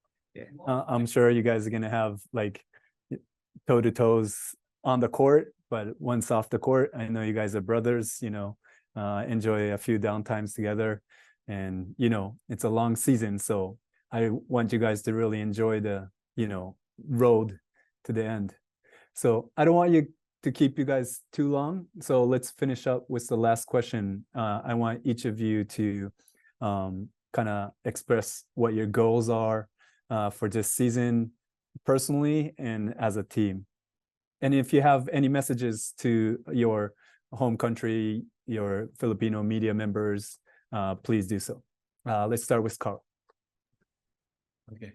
I'm sure you guys are gonna have like toe to toes on the court, but once off the court, I know you guys are brothers. Enjoy a few downtimes together, and it's a long season, so I want you guys to really enjoy the road to the end. So I don't want to keep you guys too long. So let's finish up with the last question. I want each of you to kind of express what your goals are for this season personally and as a team. And if you have any messages to your home country, your Filipino media members, please do so. Let's start with Carl. Okay.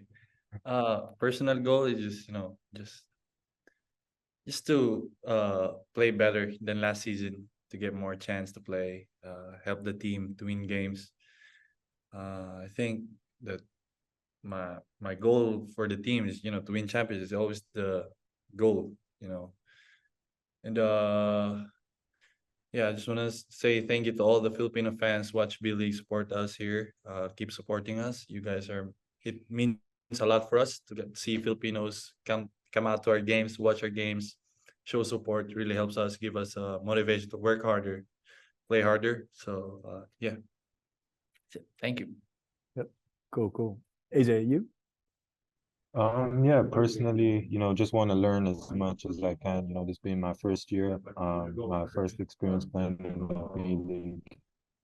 Personal goal is just to play better than last season, to get more chance to play, help the team to win games. I think that my goal for the team is to win champions is always the goal, and yeah, I just want to say thank you to all the Filipino fans. Watch B.League, support us here. Keep supporting us. You guys it means a lot for us to see Filipinos come out to our games, watch our games, show support. It really helps us, give us motivation to work harder, play harder. So yeah, thank you. Yep, cool. AJ, you? Yeah, personally, just want to learn as much as I can. This being my first year, my first experience playing in the B.League.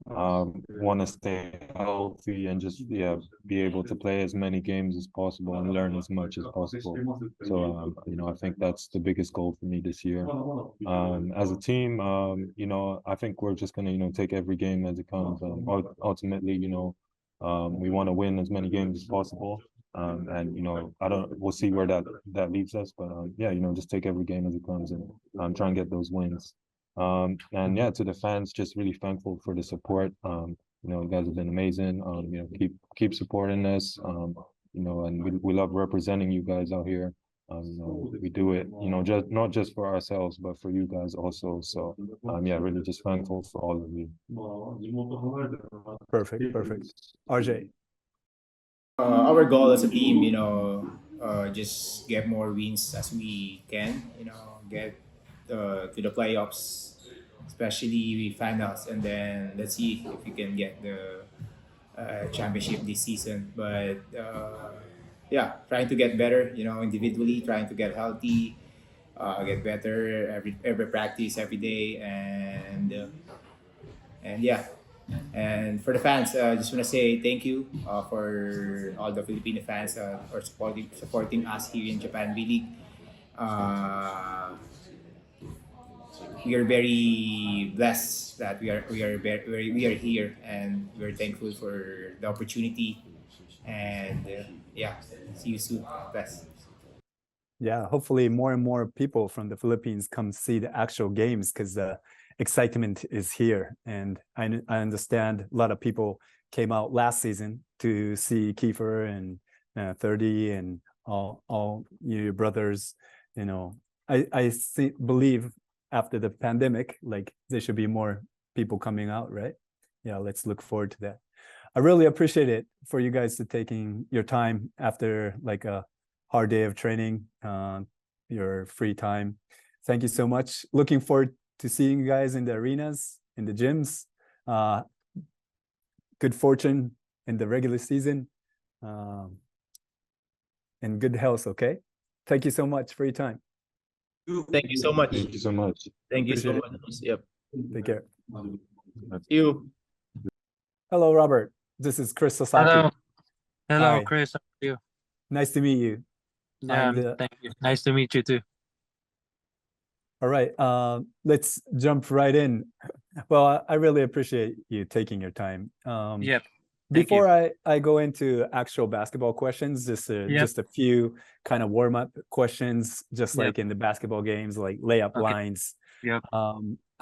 Want to stay healthy and just be able to play as many games as possible and learn as much as possible. So I think that's the biggest goal for me this year. As a team, I think we're just gonna take every game as it comes. Ultimately, we want to win as many games as possible. And we'll see where that leaves us, but just take every game as it comes and try and get those wins. And yeah, to the fans, just really thankful for the support. You guys have been amazing. Keep supporting us. And we love representing you guys out here. We do it, just not just for ourselves, but for you guys also. So really just thankful for all of you. Perfect. RJ. Our goal as a team, just get more wins as we can, get to the playoffs, especially finals, and then let's see if we can get the championship this season. But trying to get better, individually, trying to get healthy, get better every practice, every day, and yeah. And for the fans, I just want to say thank you for all the Filipino fans for supporting us here in Japan B.League. We are very blessed that we are here, and we're thankful for the opportunity. And see you soon. Bless. Yeah, hopefully more and more people from the Philippines come see the actual games, because the excitement is here. And I understand a lot of people came out last season to see Kiefer and 30 and all your brothers. I believe after the pandemic, like there should be more people coming out, right? Yeah, let's look forward to that. I really appreciate it for you guys to taking your time after like a hard day of training, your free time. Thank you so much. Looking forward to seeing you guys in the arenas, in the gyms. Good fortune in the regular season, and good health, okay? Thank you so much for your time. Thank you so much. Thank you so much. Thank you so much. Yep. Take care. See you. Hello, Robert. This is Chris Sasaki. Hello, Hi. Chris. How are you? Nice to meet you. Yeah, thank you. Nice to meet you too. All right, let's jump right in. Well, I really appreciate you taking your time. Yep. Before I go into actual basketball questions, just a few kind of warm-up questions, just like in the basketball games, like layup lines. Yep.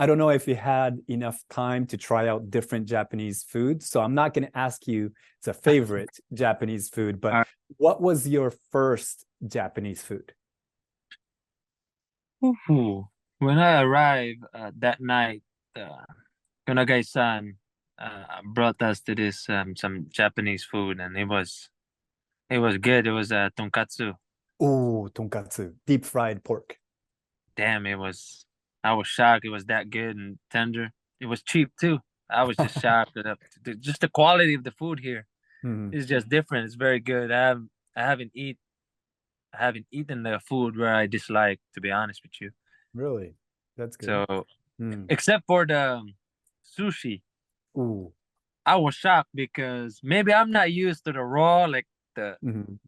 I don't know if you had enough time to try out different Japanese foods, so I'm not going to ask you it's a favorite Japanese food, but what was your first Japanese food? When I arrived that night, Konagai-san brought us to this some Japanese food, and it was It was good. It was tonkatsu. Oh, tonkatsu, deep fried pork. Damn, I was shocked. It was that good and tender. It was cheap too. I was just shocked at just the quality of the food here Mhm. is just different. It's very good. I haven't eaten the food where I dislike, to be honest with you. Really? That's good. So Mm. except for the sushi, Ooh. I was shocked because maybe I'm not used to the raw, like Mhm.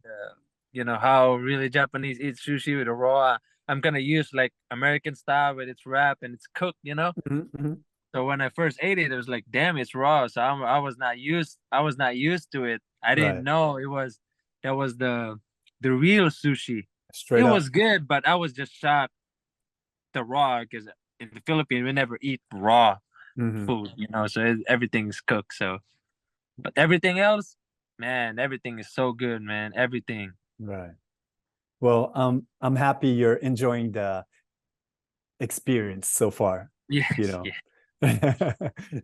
how really Japanese eat sushi with the raw. I'm gonna use like American style with its wrapped and it's cooked, Mhm, mhm. So when I first ate it, it was like, damn, it's raw. So I was not used. I was not used to it. I didn't Right. know that was the real sushi. Straight It up. was good, but I was just shocked the raw because in the Philippines we never eat raw Mhm. food, So everything's cooked. So, but everything else, man, everything is so good, man. Everything. Right. Well, I'm happy you're enjoying the experience so far. Yes, You yeah. know,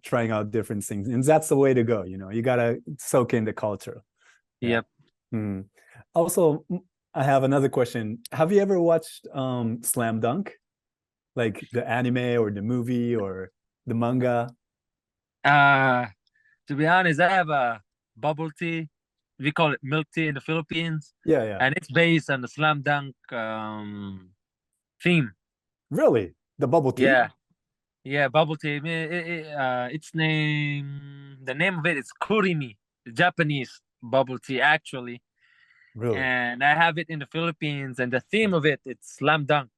trying out different things, and that's the way to go. You gotta soak in the culture. Yeah. Yep. Mm. Also, I have another question. Have you ever watched Slam Dunk, like the anime or the movie or the manga? To be honest, I have a bubble tea. We call it milk tea in the Philippines, Yeah, yeah. and it's based on the slam dunk theme. Really? The bubble tea? Yeah, yeah, bubble tea. The name of it is kurimi, the Japanese bubble tea actually, Really? and I have it in the Philippines, and the theme of it's slam dunk.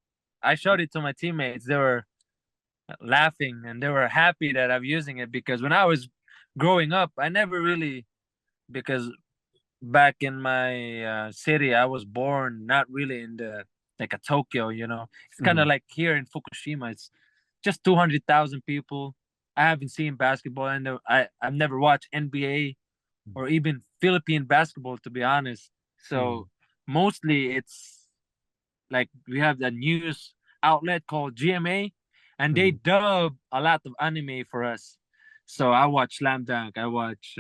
I showed it to my teammates. They were laughing and they were happy that I'm using it because when I was growing up, I never really because back in my city, I was born not really in the like a Tokyo, It's kind of Mhm. like here in Fukushima. It's just 200,000 people. I haven't seen basketball, and I've never watched NBA or even Philippine basketball, to be honest. So mostly it's like we have the news outlet called GMA, and they Mhm. dub a lot of anime for us. So I watch Slam Dunk, I watch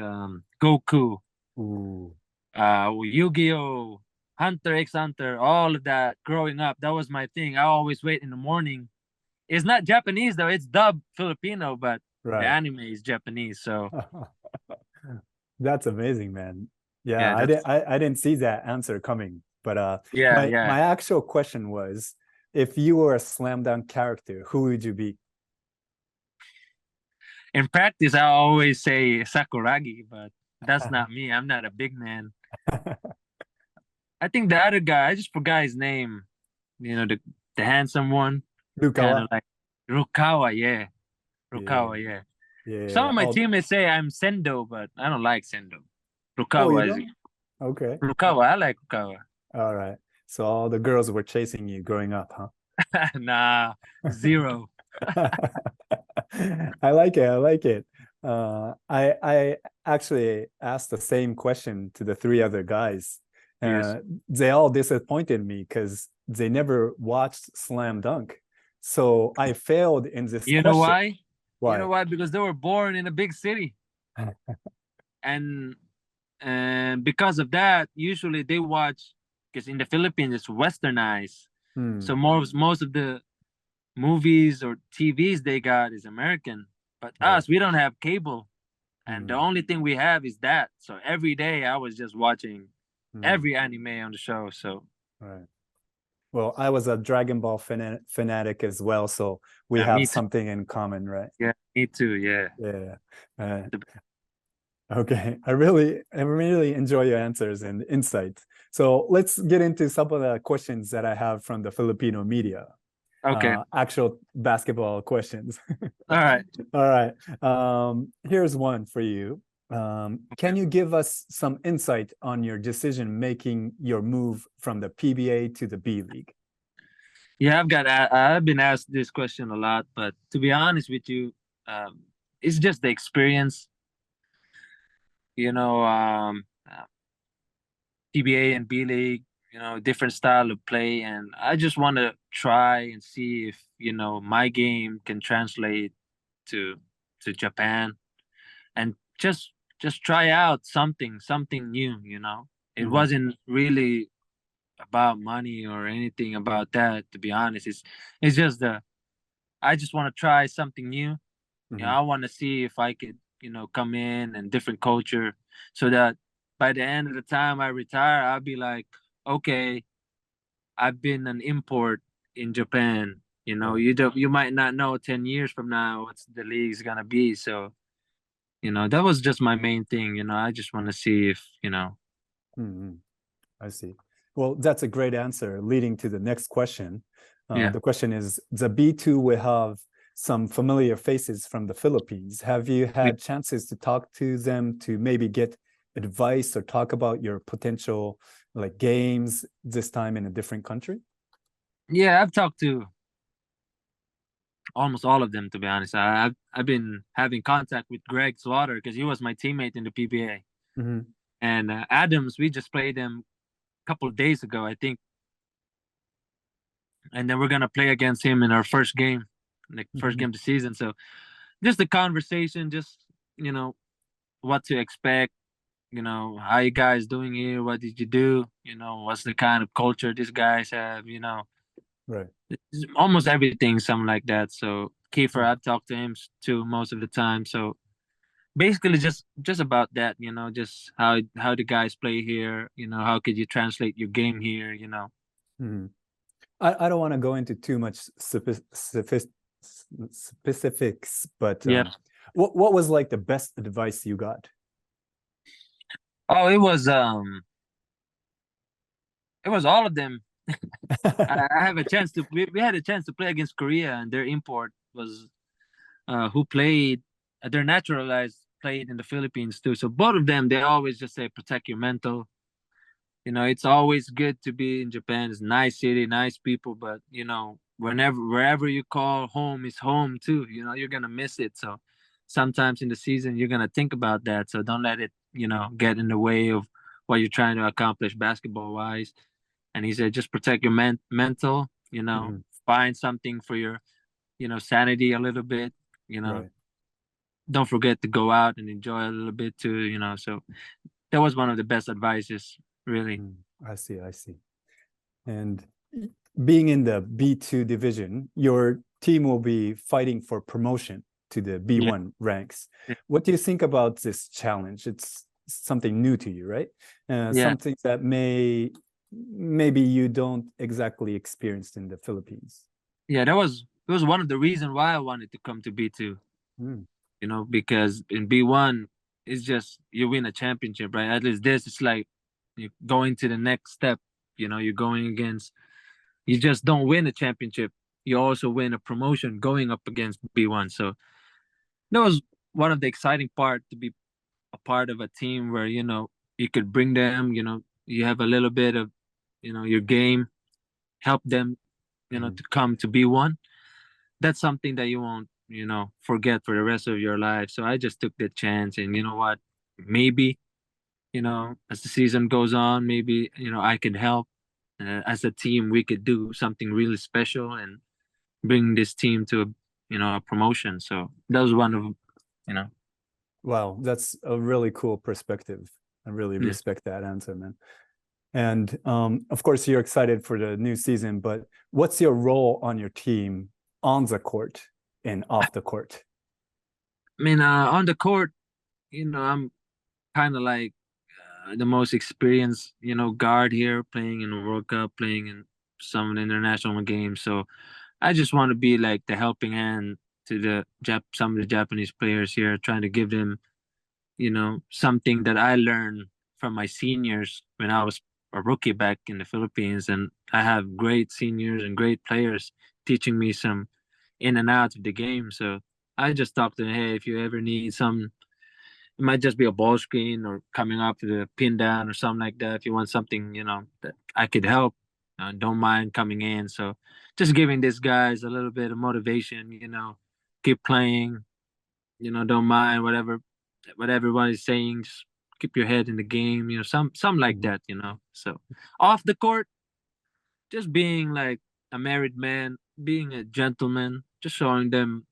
Goku, Ooh. Yu-Gi-Oh, Hunter x Hunter, all of that growing up. That was my thing. I always wait in the morning. It's not Japanese though, it's dubbed Filipino, but the Right. anime is Japanese. So That's amazing, man. Yeah, yeah, that's I didn't see that answer coming. But yeah, yeah. my actual question was, if you were a slam dunk character, who would you be? In practice, I always say Sakuragi, but that's not me. I'm not a big man. I think the other guy, I just forgot his name. The handsome one, kind Rukawa. of like Rukawa. Yeah, Yeah, Rukawa. Yeah. Some yeah. of my Oh, teammates say I'm Sendo, but I don't like Sendo. oh, you Rukawa is don't? Okay. Rukawa. I like Rukawa. All right. So all the girls were chasing you growing up, huh? Nah, zero. I like it. I like it. I actually asked the same question to the three other guys. Yes. They all disappointed me because they never watched Slam Dunk. So I failed in this You know question. why? You know Why? why? Because they were born in a big city, and because of that, usually they watch because in the Philippines it's westernized. So Hmm. most of the movies or TVs they got is American. But Right. us, we don't have cable. And the Hmm. only thing we have is that. So every day I was just watching Hmm. every anime on the show. So Right. Well, I was a Dragon Ball fanatic as well, so we have me too. something in common, right? Yeah, me too. Yeah. Yeah. Okay. I really enjoy your answers and insight. So let's get into some of the questions that I have from the Filipino media. Okay. Actual basketball questions. All right. All right. Here's one for you. Can you give us some insight on your decision making your move from the PBA to the B.League? Yeah, I've been asked this question a lot, but to be honest with you, it's just the experience. You know, PBA and B League, different style of play, and I just want to try and see if my game can translate to Japan, and just try out something new. It wasn't really about money or anything about that, to be honest. It's just I just want to try something new. You know, I want to see if I could, come in and different culture, so that by the end of the time I retire, I'll be like, okay, I've been an import in Japan. You might not know 10 years from now what's the league's gonna be. So, that was just my main thing. I just want to see if, I see. Well, that's a great answer, leading to the next question. Yeah. The question is, the B2 will have some familiar faces from the Philippines. Have you had chances to talk to them to maybe get advice or talk about your potential games this time in a different country? Yeah, I've talked to almost all of them, to be honest. I've been having contact with Greg Slaughter because he was my teammate in the PBA. And Adams, we just played him a couple of days ago, I think. And then we're gonna play against him in our first game, first game of the season. So just the conversation, just what to expect, how you guys doing here, what did you do, what's the kind of culture these guys have, right, almost everything, something like that. So Kiefer, I've talked to him too most of the time. So basically just about that, just how the guys play here, how could you translate your game here, I don't want to go into too much specifics, but what was the best advice you got? Oh, it was all of them. I have a chance to we had a chance to play against Korea, and their import was who played their naturalized played in the Philippines too. So both of them, they always just say protect your mental. It's always good to be in Japan. It's a nice city, nice people, but wherever you call home is home too. You're gonna miss it. So sometimes in the season you're gonna think about that. So don't let it, get in the way of what you're trying to accomplish basketball wise. And he said, just protect your mental, find something for your, sanity a little bit, Right. Don't forget to go out and enjoy a little bit too, so that was one of the best advices, really. I see. And being in the B2 division, your team will be fighting for promotion to the B1 ranks. What do you think about this challenge? It's something new to you, right? Something that maybe you don't exactly experience in the Philippines. Yeah, it was one of the reasons why I wanted to come to B2. Because in B1 it's just you win a championship, right? At least this, it's like you're going to the next step. You're going against, you just don't win a championship, you also win a promotion going up against B1. So that was one of the exciting part, to be a part of a team where you could bring them, you have a little bit of your game, help them to come to B1. That's something that you won't forget for the rest of your life. So I just took the chance, and you know what, maybe as the season goes on, maybe I could help, as a team we could do something really special and bring this team to a promotion. So that was one of Wow, that's a really cool perspective. I really respect that answer, man. And of course you're excited for the new season, but what's your role on your team on the court and off the court? I mean, on the court, I'm kind of like the most experienced, guard here, playing in the World Cup, playing in some international games. So I just want to be like the helping hand to some of the Japanese players here, trying to give them, something that I learned from my seniors when I was a rookie back in the Philippines. And I have great seniors and great players teaching me some in and out of the game. So I just talked to them, hey, if you ever need some, it might just be a ball screen or coming up to the pin down or something like that. If you want something, that I could help, don't mind coming in. So just giving these guys a little bit of motivation, keep playing, don't mind whatever everyone is saying. Just keep your head in the game, something like that, So off the court, just being like a married man, being a gentleman, just showing them,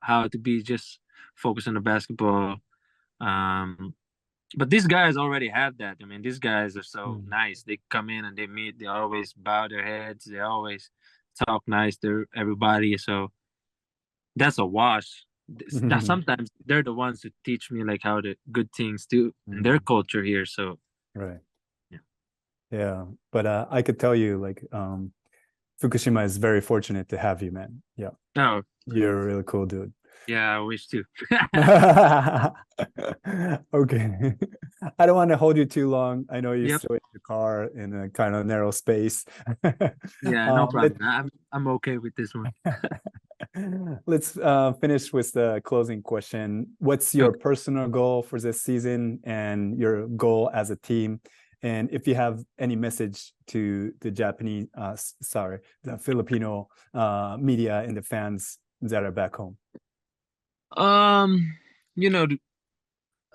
how to be, just focus on the basketball, But these guys already have that. I mean, these guys are so Mm. nice. They come in and they meet. They always bow their heads. They always talk nice to everybody. So that's a wash. Now sometimes they're the ones who teach me like how the good things do in their culture here. So Right. Yeah. Yeah. But I could tell you, like, Fukushima is very fortunate to have you, man. Yeah. Oh, You're a really cool dude. yeah, I wish to. Okay. I don't want to hold you too long. I know you're Yep. still in the car in a kind of narrow space. Yeah, no Um, let- problem. I'm okay with this one. Let's finish with the closing question. What's your personal goal for this season and your goal as a team? And if you have any message to the the Filipino media and the fans that are back home. You know,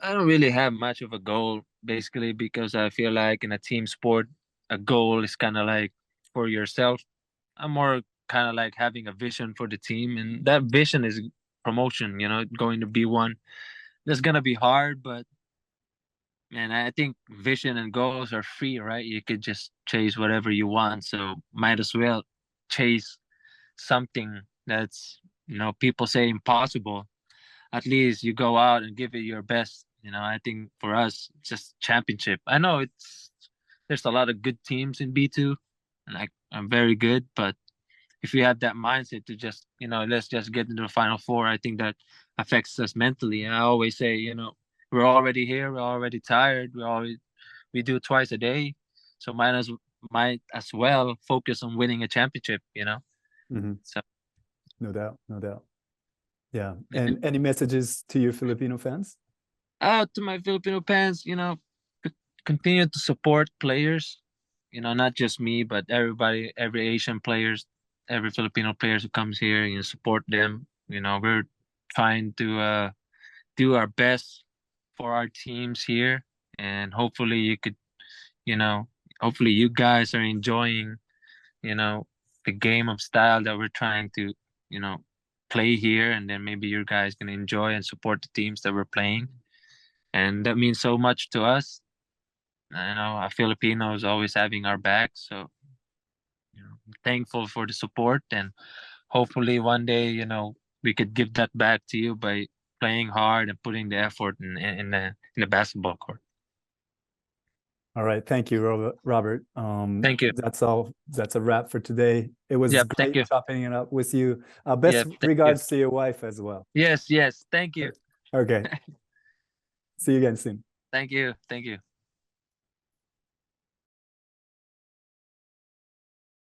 I don't really have much of a goal basically because I feel like in a team sport, a goal is kind of like for yourself. I'm more kind of like having a vision for the team, and that vision is promotion. You know, going to B1. That's gonna be hard, but man, I think vision and goals are free, right? You could just chase whatever you want, so might as well chase something that's people say impossible. At least you go out and give it your best. I think for us, just championship. I know there's a lot of good teams in B2, and I'm very good, but if you have that mindset to just let's just get into the final four, I think that affects us mentally. And I always say, we're already here, we're already tired, we do it twice a day, so might as well focus on winning a championship. So No doubt, no doubt. Yeah. And any messages to your Filipino fans? To my Filipino fans, continue to support players, not just me, but everybody, every Asian players, every Filipino players who comes here, support them. We're trying to do our best for our teams here, and hopefully hopefully you guys are enjoying, the game of style that we're trying to, play here, and then maybe you guys can enjoy and support the teams that we're playing, and that means so much to us. Our Filipinos always having our back, so thankful for the support, and hopefully one day we could give that back to you by playing hard and putting the effort in the basketball court. All right. Thank you, Robert. Thank you. That's all. That's a wrap for today. It was Yep, thank great you. chopping it up with you. Best Yep, thank regards to your wife as well. Yes, thank you. Okay. See you again soon. Thank you.